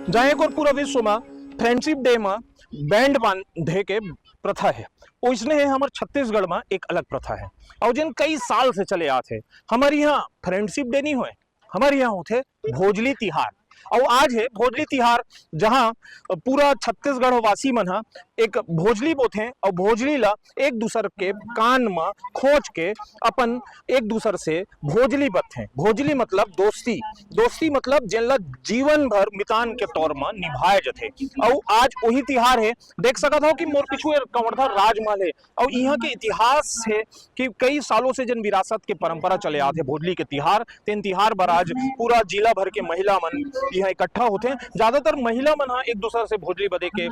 जहाँ एक और पूरा विश्व में फ्रेंडशिप डे में बैंड बांधे के प्रथा है, उसने है हमारे छत्तीसगढ़ में एक अलग प्रथा है और जिन कई साल से चले आते। हमारे यहाँ फ्रेंडशिप डे नहीं हुए, हमारे यहाँ होते भोजली तिहार। और आज है भोजली तिहार, जहाँ पूरा छत्तीसगढ़ वासी मन एक भोजली बोथे और भोजली ला एक दूसर के कान में खोज के अपन एक दूसर से भोजली बथे। भोजली मतलब दोस्ती, दोस्ती मतलब जिनला जीवन भर मितान के तौर में निभाए जाते। और आज वही तिहार है। देख सकता हो कि मोर पिछू कंवरधा राजमहल है और यहाँ के इतिहास है कि कई सालों से जन विरासत के परंपरा चले आते भोजली के तिहार। तेन तिहार पर आज पूरा जिला भर के महिला मन यहाँ इकट्ठा होते हैं। ज्यादातर महिला मन एक दूसरे से भोजली बदे के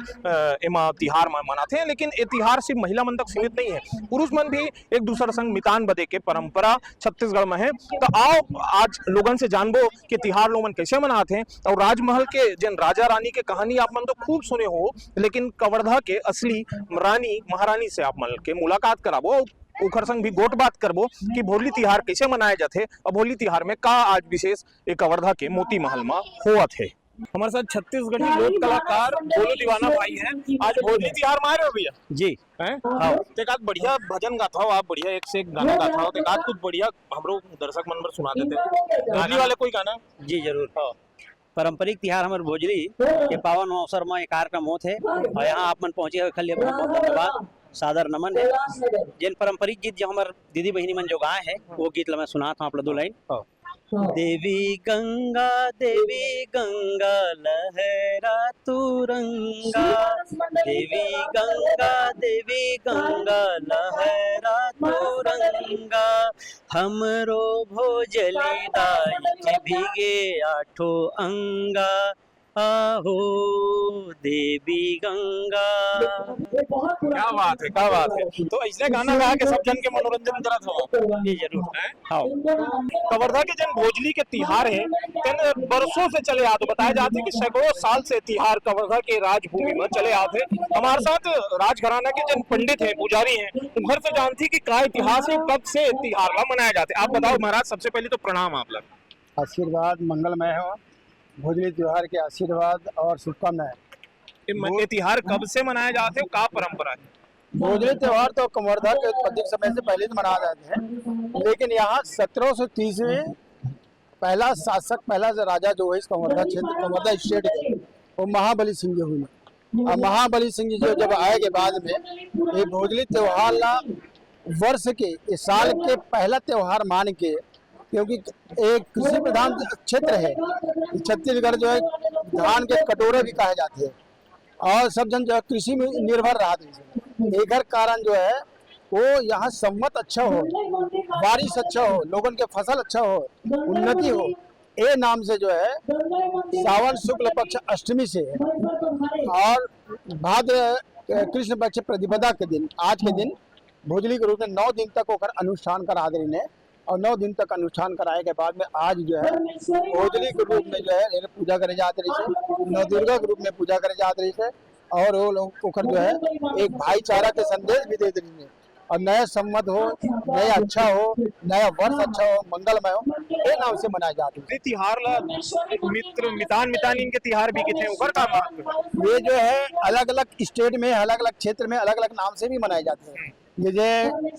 एमा तिहार मनाते हैं, लेकिन ये तिहार सिर्फ महिला मन तक सीमित नहीं है, पुरुष मन भी एक दूसरे संग मितान बदे के परंपरा छत्तीसगढ़ में है। तो आओ आज लोगन से जानबो कि तिहार लोगन कैसे मनाते हैं। और राजमहल के जन राजा रानी के कहानी आप मन तो खूब सुने हो, लेकिन कवर्धा के असली रानी महारानी से आप मन के मुलाकात कराबो, ओखर संग भी गोट बात करबो कि भोजली तिहार कैसे मनाए जाते और भोजली तिहार में का आज विशेष एक कवर्धा के मोती महल में होवत है। हमारे साथ छत्तीसगढ़ी लोक कलाकार बोलू दीवाना भाई हैं। आज भोजली तिहार में आ रहे हो भैया जी? हैं हाँ, एक आध बढ़िया भजन गाता हो आप, बढ़िया एक से एक गाना गाता हो, एक आध कुछ बढ़िया हमरो दर्शक मन पर सुना देते गाने वाले कोई गाना। जी जरूर। हाँ, पारंपरिक तिहार हमारे भोजली के पावन अवसर में एक कार्यक्रम होते है और यहाँ आप मन पहुंचे खल बहुत धन्यवाद, सादर नमन है। जिन पारंपरिक गीत जो हमारे दीदी बहनी मन जो गाए हैं वो गीत मैं सुनाता हूँ आप दो लाइन। देवी गंगा लहरा तुरंगा, देवी गंगा लहरा तुरंगा, हमरो भोजली दाई भीगे आठो अंगा, आहो देवी गंगा। क्या बात है, क्या बात है। तो ऐसे गाना गा के सब जन के मनोरंजन करत हो। जी जरूर। हाँ, कवर्धा के जन भोजली के तिहार है तेन बरसों से चले आते। बताया जाते कि सैकड़ों साल से तिहार कवर्धा के राजभूमि में चले आते। हमारे साथ राजघराना के जन पंडित हैं, पुजारी हैं, घर से जानती कि क्या इतिहास है, कब से तिहार मनाया जाते। आप बताओ महाराज, सबसे पहले तो प्रणाम आप लोग। आशीर्वाद मंगलमय हो, भोजली त्योहार के आशीर्वाद और शुभकामनाएं। तिहार कब से मनाया जाते हो, का परंपरा है? भोजली त्योहार तो कवर्धा के उत्पत्ति समय से पहले तो मनाए जाते हैं, लेकिन यहाँ 1730 में पहला शासक, पहला राजा जो है इस कवर्धा क्षेत्र, कवर्धा स्टेट के, वो महाबली सिंह जी हुए। और महाबली सिंह जी जो जब आए के बाद में ये भोजली त्योहार ला वर्ष के इस साल के पहला त्योहार मान के, क्योंकि एक कृषि प्रधान क्षेत्र है छत्तीसगढ़, जो है धान के कटोरे भी कहे जाते हैं और सब जन जो है कृषि में निर्भर रहा था। एक कारण जो है वो यहाँ सम्मत अच्छा हो, बारिश अच्छा हो, लोगों के फसल अच्छा हो, उन्नति हो, ये नाम से जो है सावन शुक्ल पक्ष अष्टमी से और भाद्र कृष्ण पक्ष प्रतिपदा के दिन, आज के दिन भोजली के रूप में 9 दिन तक होकर अनुष्ठान करा दे रहे हैं। और 9 दिन तक अनुष्ठान कराए के बाद में आज जो है भोजली के रूप में जो है पूजा करे जाते रही है, नव दुर्गा के रूप में पूजा करे जाते रही है। और वो लोग पोखर जो है एक भाईचारा के संदेश भी दे रही है और नया सम्मत हो, नया अच्छा हो, नया वर्ष अच्छा हो, मंगलमय हो, ये नाम से मनाए जाते हैं। तिहार ला मित्र मितान मितानिन के तिहार भी कितने ऊपर का महत्व। ये जो है अलग अलग स्टेट में, अलग अलग क्षेत्र में अलग अलग नाम से भी मनाए जाते हैं। ये जो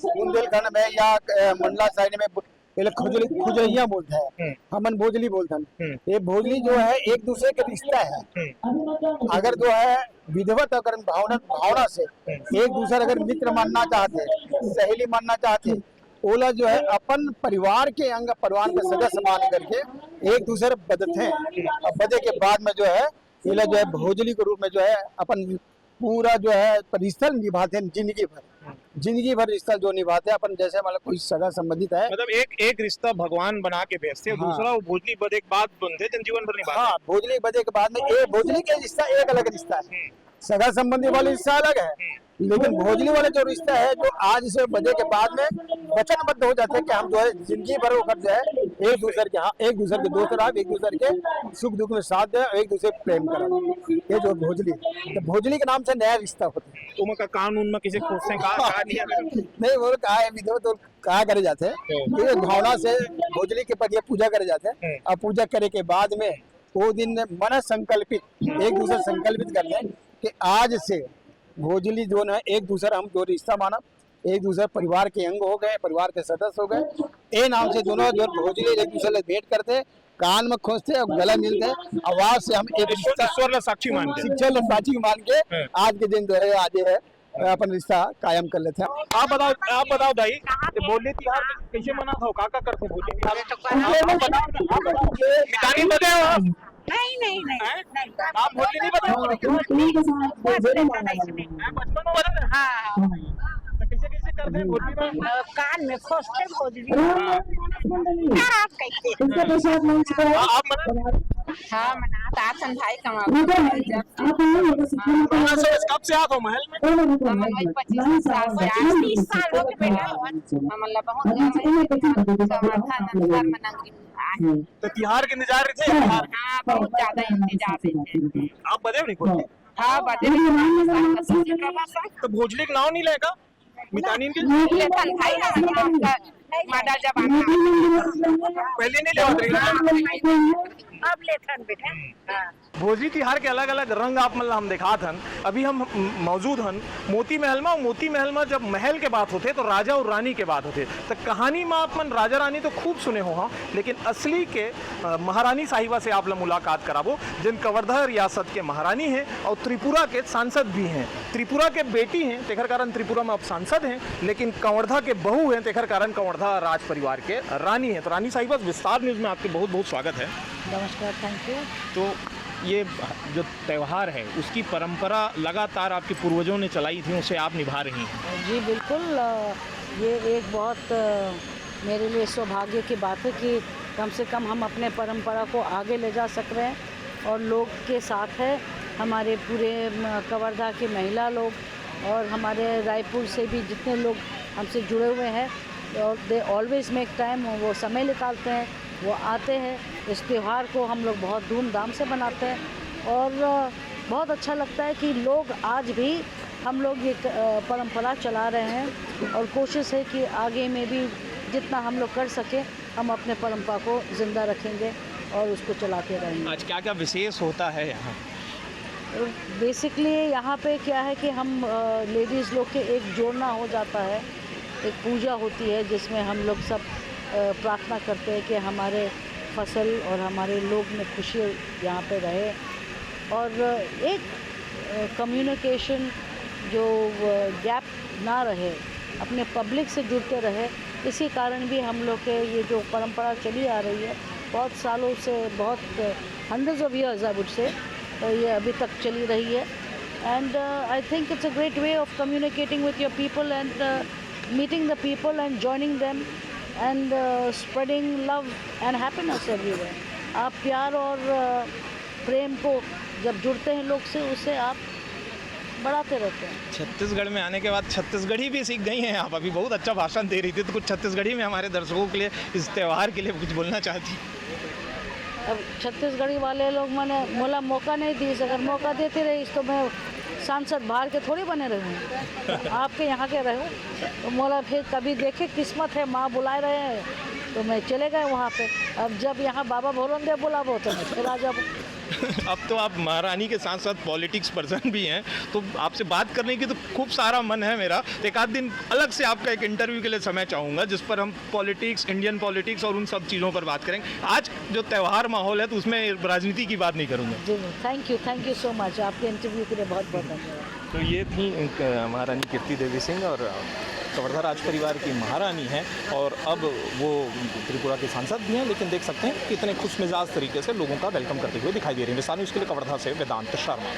बुंदेलखंड में या मंडला साइड में पहले खुजैया बोलते हैं, हमन भोजली बोलते हैं। ये भोजली जो है एक दूसरे के रिश्ता है। अगर जो है विधिवत अगर भावना से एक दूसरे अगर मित्र मानना चाहते, सहेली मानना चाहते, ओला जो है अपन परिवार के अंग, परिवार के सदस्य मान करके एक दूसरे बदते हैं। और बदे के बाद में जो है ये जो है भोजली के रूप में जो है अपन पूरा जो है रिश्ता निभाते हैं, जिंदगी भर रिश्ता जो निभाते हैं अपन। जैसे मतलब कोई सगा संबंधित है, मतलब एक रिश्ता भगवान बना के भेजते हैं। हाँ। दूसरा वो भोजली बदे के बाद बनते जीवन भर निभाते। हाँ, भोजली बदे के बाद में एक भोजली के रिश्ता एक अलग रिश्ता है, सगा संबंधी वाला रिश्ता अलग है, लेकिन भोजली वाला जो रिश्ता है जो आज से बजे के बाद में वचनबद्ध हो जाते हैं कि हम जो है जिंदगी भर होकर जो है एक दूसरे के, हाँ, एक दूसरे के दोस्त रहा, एक दूसरे के सुख दुख में साथ दे, एक दूसरे प्रेम करा। ये जो भोजली, तो भोजली के नाम से नया रिश्ता होता है। उनका कानून में किसी खुद से नहीं, वो कहा है विधवा तो कहा करे जाते हैं, भावना से भोजली के पर पूजा करे जाते हैं। और पूजा करे के बाद में वो दिन मन संकल्पित एक दूसरे संकल्पित करते हैं कि आज से भोजली जो है एक दूसरे हम जो रिश्ता माना एक दूसरे परिवार के अंग हो गए, परिवार के सदस्य हो गए। ए नाम से दोनों जो भोजली एक दूसरे से भेंट करते, कान में खोजते और गला मिलते, आवाज से हम एक ईश्वर साक्षी मान के शिक्षण साक्षी मान के आज के दिन जो है आज है अपन रिश्ता कायम कर लेते हैं। आप बताओ भाई, ये भोजली त्योहार कैसे मनाता हो, का करते भोजली त्योहार? मितानी बताओ आप। नहीं आप भोजली नहीं बताओ? बचपन में बता। हाँ कैसे करते हैं भोजली में? कान में खोजते भोजली आप कैसे आप मना हाँ मनाता आसन भाई कमा कब से आप हो महल में? 25 साल से 30 साल हो गए बेटा मतलब बहुत मनाएंगे। तो त्योहार के इंतजार थे? हाँ बहुत ज्यादा इंतजार थे। आप बदे नहीं कुछ? हाँ बड़े तो भोजली का नाम नहीं लेगा मितानी के? भाई ना माडा जब पहले नहीं ले अब लेथन बेटा। भोजली त्योहार के अलग अलग रंग आप मतलब हम दिखात हन। अभी हम मौजूद हन मोती महल में। मोती महल में जब महल के बात होते तो राजा और रानी के बात होते, तो कहानी में आप मन राजा रानी तो खूब सुने हो हाँ, लेकिन असली के महारानी साहिबा से आप लोग मुलाकात कराबो, जिन कवर्धा रियासत के महारानी हैं और त्रिपुरा के सांसद भी हैं। त्रिपुरा के बेटी हैं तेखर कारण त्रिपुरा में अब सांसद हैं, लेकिन कंवर्धा के बहू हैं तेखर कारण कंवर्धा राज परिवार के रानी हैं। तो रानी साहिबा विस्तार न्यूज़ में आपके बहुत बहुत स्वागत है। नमस्कार, थैंक यू। तो ये जो त्यौहार है उसकी परंपरा लगातार आपके पूर्वजों ने चलाई थी, उसे आप निभा रही हैं। जी बिल्कुल, ये एक बहुत मेरे लिए सौभाग्य की बात है कि कम से कम हम अपने परंपरा को आगे ले जा सक रहे हैं और लोग के साथ है हमारे पूरे कवर्धा के महिला लोग और हमारे रायपुर से भी जितने लोग हमसे जुड़े हुए हैं और दे ऑलवेज़ मेक टाइम, वो समय निकालते हैं, वो आते हैं। इस त्यौहार को हम लोग बहुत धूमधाम से मनाते हैं और बहुत अच्छा लगता है कि लोग आज भी हम लोग ये परंपरा चला रहे हैं और कोशिश है कि आगे में भी जितना हम लोग कर सकें हम अपने परंपरा को ज़िंदा रखेंगे और उसको चलाते रहेंगे। आज क्या क्या विशेष होता है यहाँ? बेसिकली यहाँ पे क्या है कि हम लेडीज़ लोग के एक जोड़ना हो जाता है, एक पूजा होती है जिसमें हम लोग सब प्रार्थना करते हैं कि हमारे फसल और हमारे लोग में खुशी यहाँ पे रहे और एक कम्युनिकेशन जो गैप ना रहे, अपने पब्लिक से जुड़ते रहे। इसी कारण भी हम लोग के ये जो परंपरा चली आ रही है बहुत सालों से, बहुत hundreds of years I would say, ये अभी तक चली रही है। And I think it's a great way of communicating with your people and meeting the people and joining them and spreading love and happiness everywhere. आप प्यार और प्रेम को जब जुड़ते हैं लोग से, उससे आप बढ़ाते रहते हैं। छत्तीसगढ़ में आने के बाद छत्तीसगढ़ी भी सीख गई हैं आप। अभी बहुत अच्छा भाषण दे रही थी, तो कुछ छत्तीसगढ़ी में हमारे दर्शकों के लिए इस त्यौहार के लिए कुछ बोलना चाहती? अब छत्तीसगढ़ी वाले लोग मैंने बोला मौका नहीं दी, अगर मौका देते रही तो मैं सांसद बाहर के थोड़ी बने रहूँ, आपके यहाँ के रहूँ। तो बोला फिर कभी देखे किस्मत है, माँ बुलाए रहे हैं तो मैं चले गए वहाँ पे। अब जब यहाँ बाबा भोरमदेव बुलावो तो मैं फिर आ जाऊँ। अब तो आप महारानी के साथ साथ पॉलिटिक्स पर्सन भी हैं, तो आपसे बात करने की तो खूब सारा मन है मेरा। एक आध दिन अलग से आपका एक इंटरव्यू के लिए समय चाहूँगा जिस पर हम पॉलिटिक्स, इंडियन पॉलिटिक्स और उन सब चीज़ों पर बात करेंगे। आज जो त्यौहार माहौल है तो उसमें राजनीति की बात नहीं करूँगा। जी थैंक यू सो मच, आपके इंटरव्यू के लिए बहुत बहुत धन्यवाद। तो ये थी महारानी कीर्ति देवी सिंह और कवर्धा राज परिवार की महारानी हैं और अब वो त्रिपुरा के सांसद भी हैं, लेकिन देख सकते हैं कितने खुश मिजाज तरीके से लोगों का वेलकम करते हुए दिखाई दे रही है। विस्तार न्यूज़ के लिए कवर्धा से वेदांत शर्मा।